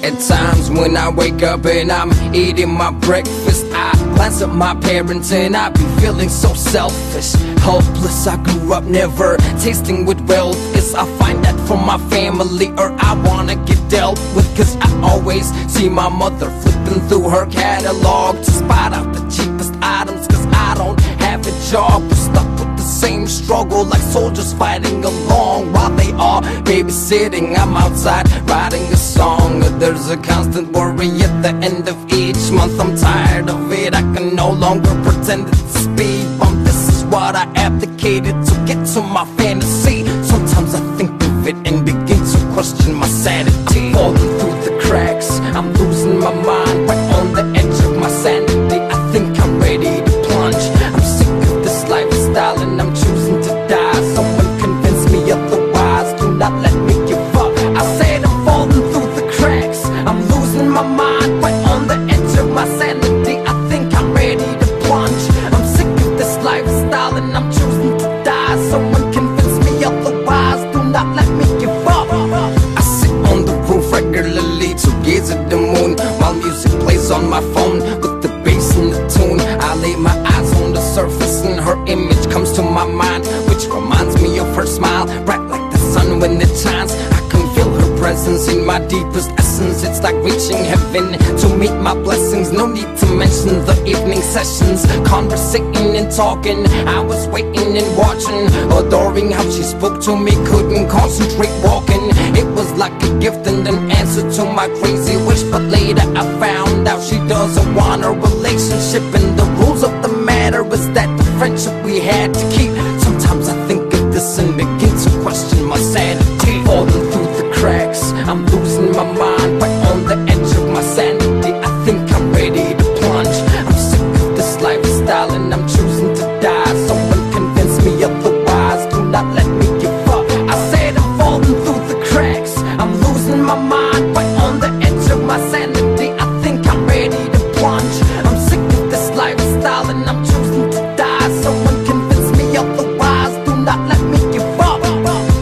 At times when I wake up and I'm eating my breakfast, I glance at my parents and I be feeling so selfish, hopeless. I grew up never tasting what wealth is. I find that from my family, or I wanna get dealt with, cause I always see my mother flipping through her catalog to spot out the cheapest items. Cause I don't have a job, we're stuck with the same struggle, like soldiers fighting along while they are babysitting. I'm outside writing a song, there's a constant worry at the end of each month. I'm tired of it, I can no longer pretend it's a speed bump. This is what I abdicated to get to my fantasy. Sometimes I think of it and begin to question my sanity. Falling through the cracks, I'm losing my mind, right on the edge of my sanity. I think I'm ready to plunge. I'm sick of this lifestyle and I'm choosing to die. Someone convince me otherwise, do not let me give up. I said I'm falling through the cracks, I'm losing my mind, right on the edge of my sanity. I think I'm ready to plunge. I'm sick of this lifestyle and I'm choosing to die. Someone convince me otherwise, do not let me give up. I sit on the roof regularly to gaze at the moon while music plays on my phone with the bass and the tune. I lay my eyes on the surface and her image comes to my mind, which reminds me of her smile, bright like the sun when it shines. I can feel her presence in my deepest essence. It's like reaching heaven to meet my blessings. No need to mention the evening sessions, conversating and talking. I was waiting and watching, adoring how she spoke to me. Couldn't concentrate walking. It was like a gift and an answer to my crazy wish. But later I found out she doesn't want a relationship, and the rules of the matter is that the friendship we had to keep. Sometimes I think of this and begin to question my sanity. Falling through the cracks, I'm losing my mind, right on the edge of my sanity. I think I'm ready to plunge. I'm sick of this lifestyle and I'm choosing to die. Someone convince me otherwise, do not let me give up. I said I'm falling through the cracks, I'm losing my mind, right on the edge of my sanity. I think I'm ready to plunge. I'm sick of this lifestyle and I'm choosing to die. Someone convince me otherwise, do not let me give up.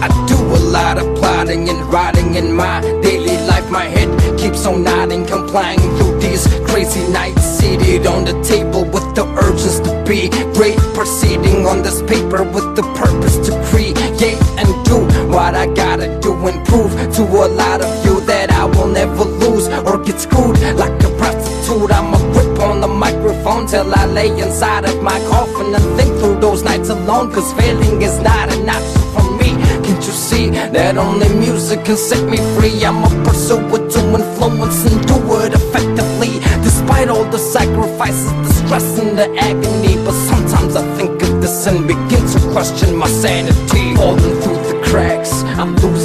I do a lot of plotting and writing in my daily life. My head keeps on nodding, complying through these crazy nights, seated on the table with the urges to be great, proceeding on this paper with the purpose to create and do what I gotta do and prove to a lot of you that I will never lose or get screwed like a prostitute. I'ma whip on the microphone till I lay inside of my coffin and think through those nights alone, cause failing is not an option for me. Can't you see that only music can set me free? I'ma pursue it to influence and do it effectively, despite all the sacrifices, the stress and the agony. But sometimes I think of this and begin to question my sanity. Falling through the cracks, I'm losing